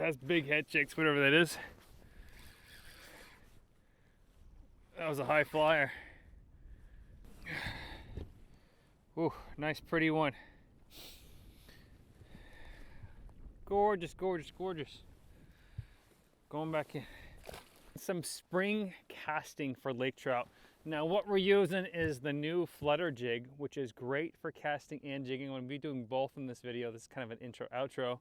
That's big head chicks, whatever that is. That was a high flyer. Ooh, nice pretty one. Gorgeous, gorgeous, gorgeous. Going back in. Some spring casting for lake trout. Now what we're using is the new flutter jig, which is great for casting and jigging. I'm going to be doing both in this video. This is kind of an intro outro.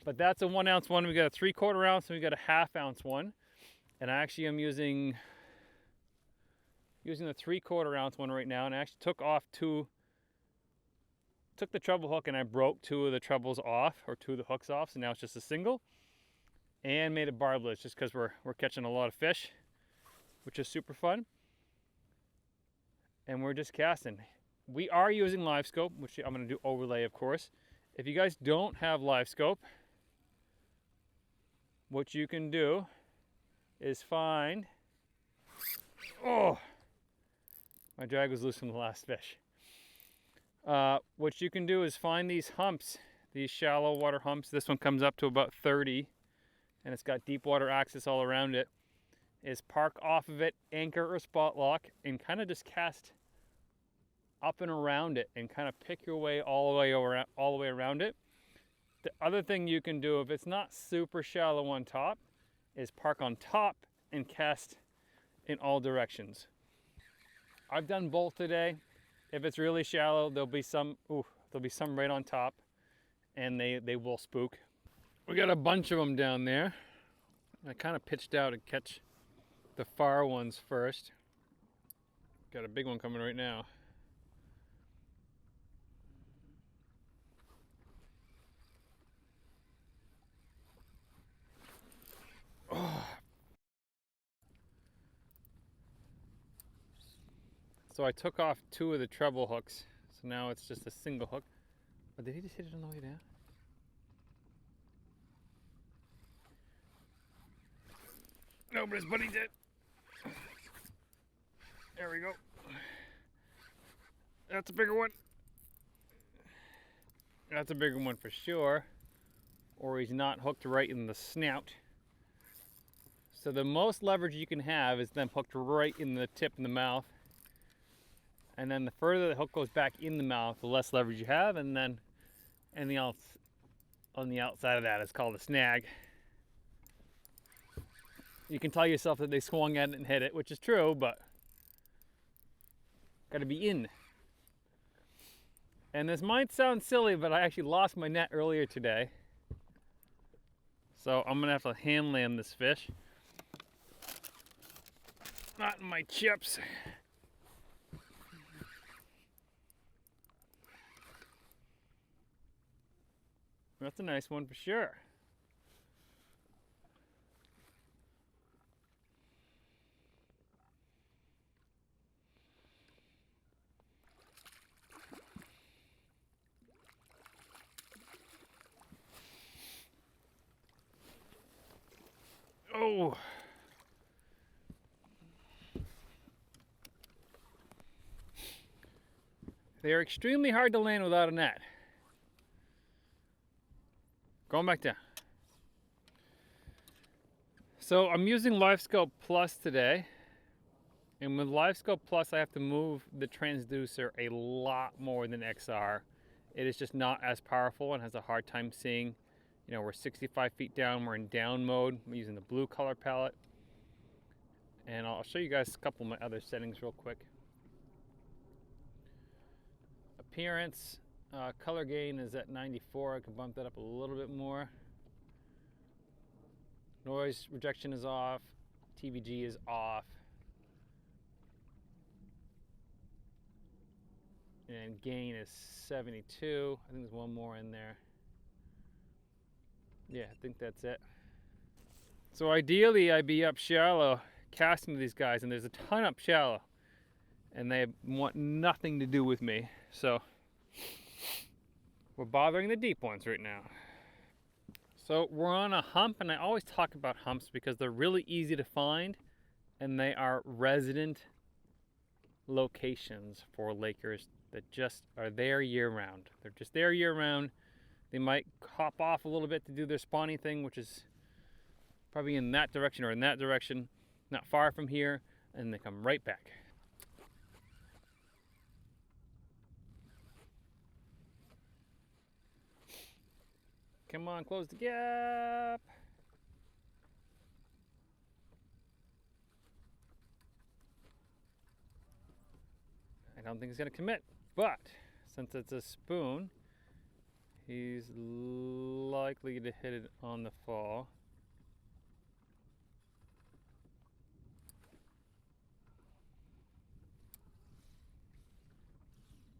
But that's a 1 ounce one. We got a 3/4 ounce and we got a 1/2 ounce one. And I actually am using the 3/4 ounce one right now, and I actually took the treble hook and I broke 2 of the trebles off, or 2 of the hooks off, so now it's just a single, and made it barbless just because we're catching a lot of fish, which is super fun. And we're just casting. We are using Livescope, which I'm going to do overlay, of course. If you guys don't have Livescope, what you can do is find, oh, my drag was loose from the last fish. What you can do is find these humps, these shallow water humps. This one comes up to about 30, and it's got deep water access all around it. Is park off of it, anchor or spot lock, and kind of just cast up and around it, and kind of pick your way all the way around it. The other thing you can do, if it's not super shallow on top, is park on top and cast in all directions. I've done both today. If it's really shallow, there'll be some right on top, and they will spook. We got a bunch of them down there. I kind of pitched out to catch the far ones first. Got a big one coming right now. Oh. So I took off 2 of the treble hooks, so now it's just a single hook. Oh, did he just hit it on the way down? No, but his buddy did. There we go. That's a bigger one. That's a bigger one for sure. Or he's not hooked right in the snout. So the most leverage you can have is them hooked right in the tip in the mouth. And then the further the hook goes back in the mouth, the less leverage you have, and then anything else on the outside of that is called a snag. You can tell yourself that they swung at it and hit it, which is true, but gotta be in. And this might sound silly, but I actually lost my net earlier today. So I'm gonna have to hand land this fish. Not in my chips. That's a nice one for sure. Oh. They are extremely hard to land without a net. Going back down. So I'm using Livescope Plus today. And with Livescope Plus, I have to move the transducer a lot more than XR. It is just not as powerful and has a hard time seeing. You know, we're 65 feet down, we're in down mode. I'm using the blue color palette. And I'll show you guys a couple of my other settings real quick. Appearance, color gain is at 94. I can bump that up a little bit more. Noise rejection is off. TVG is off. And gain is 72. I think there's one more in there. Yeah, I think that's it. So ideally I'd be up shallow casting to these guys, and there's a ton up shallow. And they want nothing to do with me. So we're bothering the deep ones right now. So we're on a hump, and I always talk about humps because they're really easy to find, and they are resident locations for lakers that just are there year round. They're just there year round. They might hop off a little bit to do their spawning thing, which is probably in that direction or in that direction, not far from here, and they come right back. Come on, close the gap. I don't think he's gonna commit, but since it's a spoon, he's likely to hit it on the fall.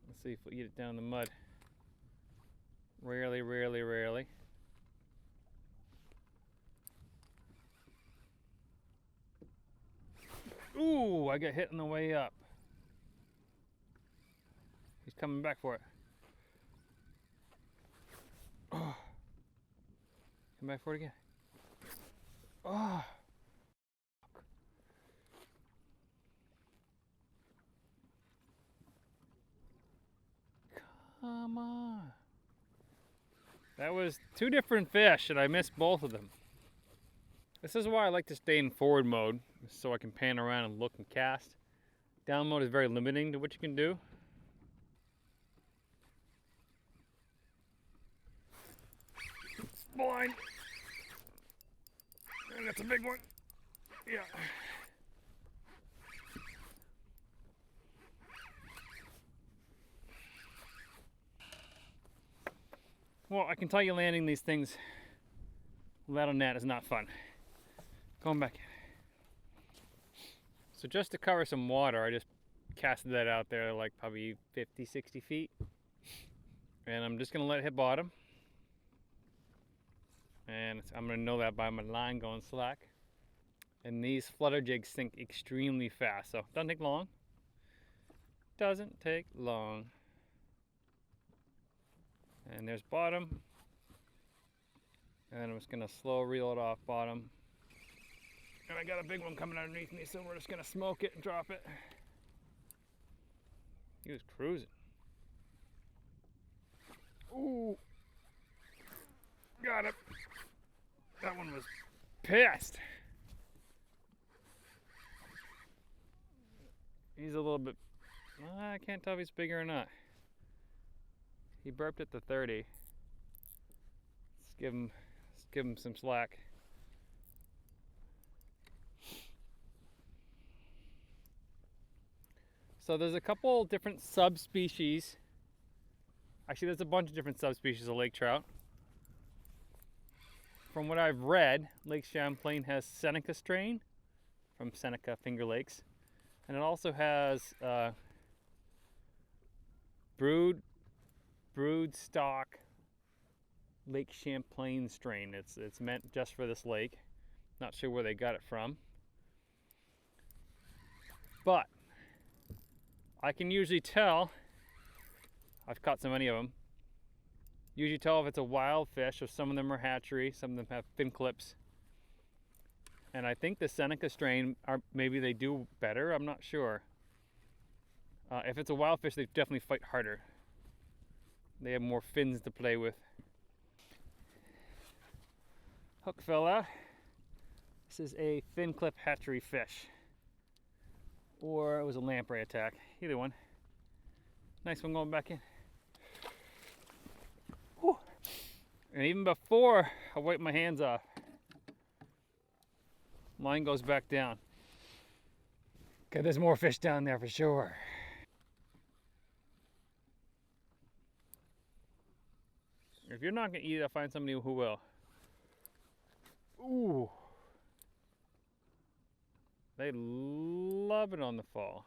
Let's see if we'll eat it down in the mud. Rarely, rarely, rarely. Ooh, I got hit on the way up. He's coming back for it. Oh. Come back for it again. Oh. Come on. That was two different fish and I missed both of them. This is why I like to stay in forward mode, so I can pan around and look and cast. Down mode is very limiting to what you can do. Blind. And that's a big one. Yeah. Well, I can tell you landing these things without a net is not fun. Going back in. So just to cover some water, I just casted that out there like probably 50, 60 feet. And I'm just gonna let it hit bottom. And I'm gonna know that by my line going slack. And these flutter jigs sink extremely fast, so it doesn't take long. Doesn't take long. And there's bottom. And I'm just gonna slow reel it off bottom. And I got a big one coming underneath me, so we're just gonna smoke it and drop it. He was cruising. Ooh. Got it. That one was pissed. He's a little bit, I can't tell if he's bigger or not. He burped at the 30. Let's give him some slack. So there's a couple different subspecies. Actually, there's a bunch of different subspecies of lake trout. From what I've read, Lake Champlain has Seneca strain from Seneca Finger Lakes. And it also has brood stock Lake Champlain strain. It's meant just for this lake. Not sure where they got it from. But I can usually tell, I've caught so many of them, usually tell if it's a wild fish, or some of them are hatchery, some of them have fin clips. And I think the Seneca strain, maybe they do better, I'm not sure. If it's a wild fish, they definitely fight harder. They have more fins to play with. Hook fell out. This is a fin clip hatchery fish. Or it was a lamprey attack, either one. Nice one going back in. Whew. And even before I wipe my hands off, line goes back down. Okay, there's more fish down there for sure. If you're not gonna eat it, I'll find somebody who will. Ooh. They love it on the fall.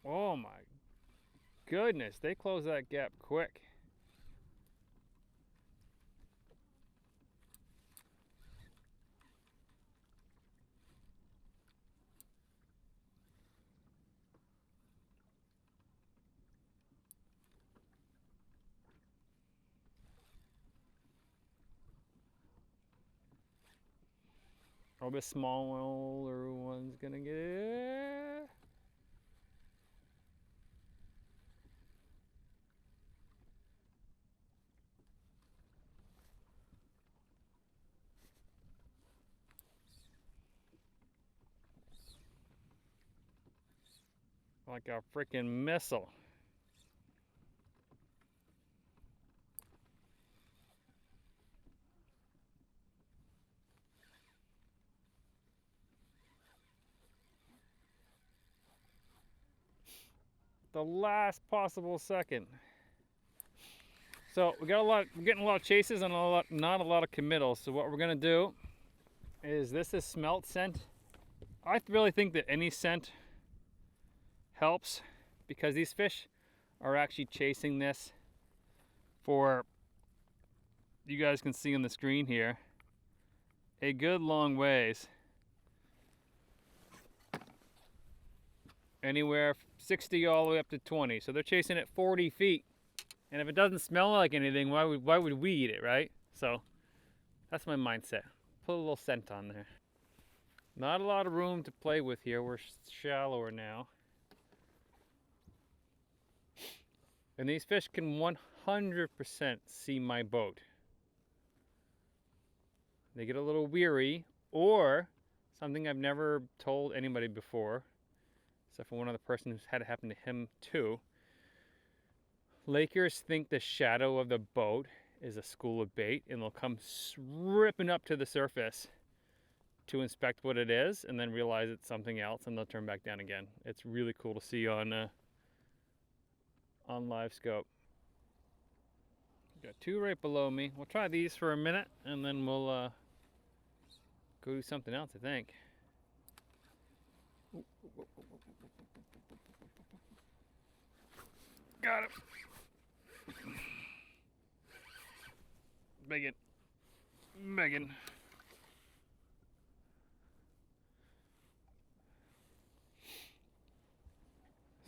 Oh my goodness, they close that gap quick. Oh, this smaller one's gonna get it. like a freaking missile. The last possible second. So we're getting a lot of chases and not a lot of committals. So what we're gonna do is, this is smelt scent. I really think that any scent helps, because these fish are actually chasing this for, you guys can see on the screen here, a good long ways. Anywhere 60 all the way up to 20. So they're chasing it 40 feet. And if it doesn't smell like anything, why would we eat it, right? So that's my mindset. Put a little scent on there. Not a lot of room to play with here. We're shallower now. And these fish can 100% see my boat. They get a little weary, or something I've never told anybody before, except for one other person who's had it happen to him too. Lakers think the shadow of the boat is a school of bait, and they'll come ripping up to the surface to inspect what it is, and then realize it's something else, and they'll turn back down again. It's really cool to see on Livescope. Got two right below me. We'll try these for a minute, and then we'll go do something else, I think. Got it. Megan.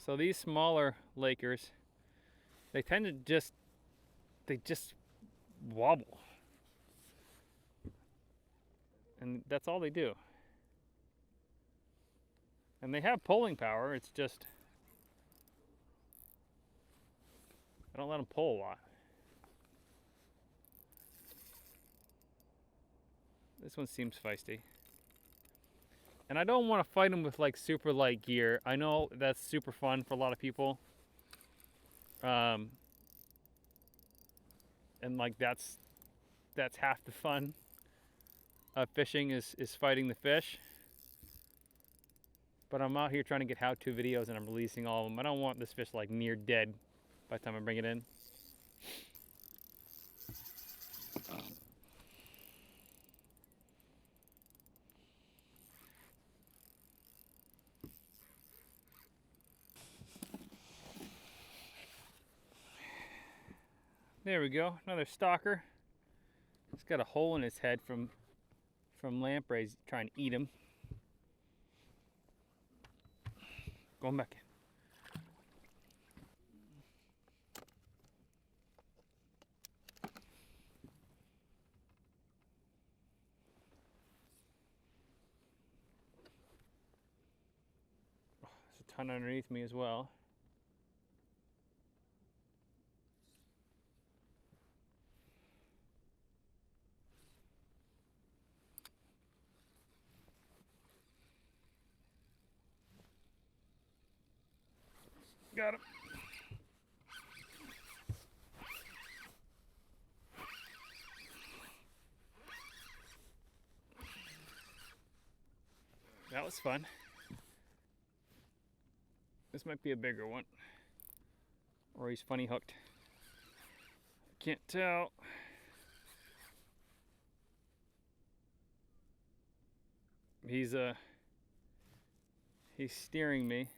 So these smaller Lakers, they tend to just wobble. And that's all they do. And they have pulling power, it's just, I don't let them pull a lot. This one seems feisty. And I don't want to fight them with like super light gear. I know that's super fun for a lot of people. And like that's half the fun of fishing is fighting the fish. But I'm out here trying to get how-to videos, and I'm releasing all of them. I don't want this fish like near dead by the time I bring it in. There we go, another stalker. He's got a hole in his head from lampreys trying to eat him. Going back in. Oh, there's a ton underneath me as well. Got him. That was fun. This might be a bigger one. Or he's funny hooked. Can't tell. He's steering me.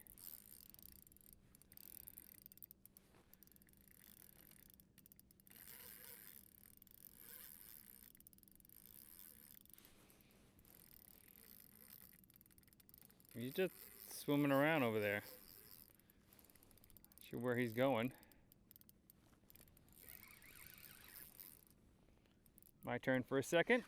He's just swimming around over there. Not sure where he's going. My turn for a second.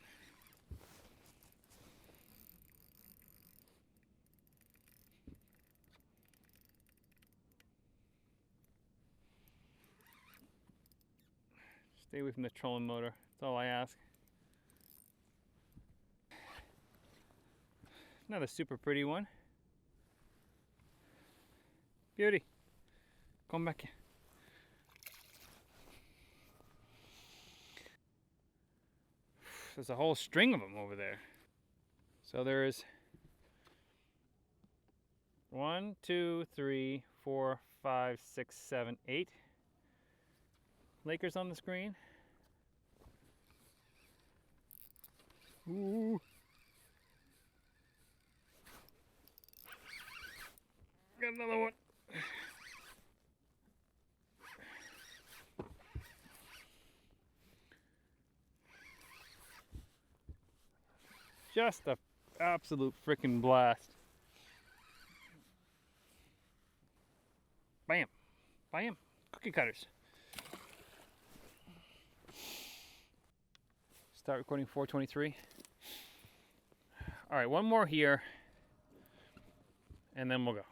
Stay away from the trolling motor. That's all I ask. Another super pretty one. Beauty. Come back in. There's a whole string of them over there. So there's 1, 2, 3, 4, 5, 6, 7, 8 Lakers on the screen. Ooh. Got another one. Just a absolute freaking blast. Bam. Bam. Cookie cutters. Start recording 4:23. All right, one more here, and then we'll go.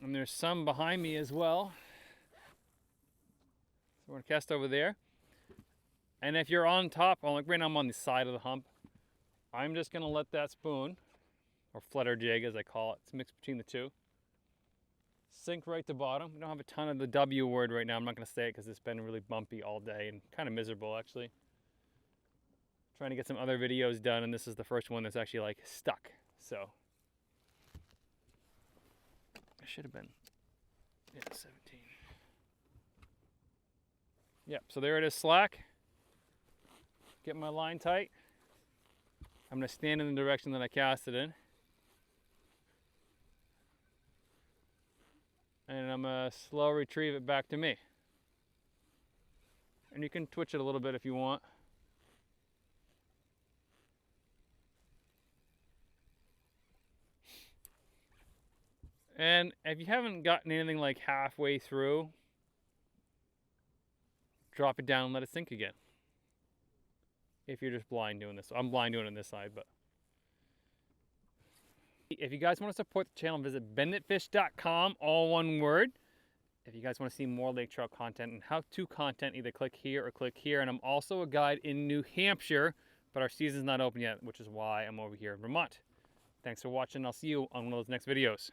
And there's some behind me as well. So we're gonna cast over there. And if you're on top, like right now I'm on the side of the hump, I'm just gonna let that spoon, or flutter jig as I call it, it's mixed between the two, sink right to bottom. We don't have a ton of the W word right now. I'm not gonna say it because it's been really bumpy all day and kind of miserable actually. Trying to get some other videos done, and this is the first one that's actually like stuck. So I should have been, yeah, 17. Yep, so there it is, slack. Get my line tight. I'm gonna stand in the direction that I cast it in. And I'm gonna slow retrieve it back to me. And you can twitch it a little bit if you want. And if you haven't gotten anything like halfway through, drop it down and let it sink again. If you're just blind doing this. I'm blind doing it on this side, but. If you guys want to support the channel, visit benditfish.com, all one word. If you guys want to see more lake trout content and how-to content, either click here or click here. And I'm also a guide in New Hampshire, but our season's not open yet, which is why I'm over here in Vermont. Thanks for watching. I'll see you on one of those next videos.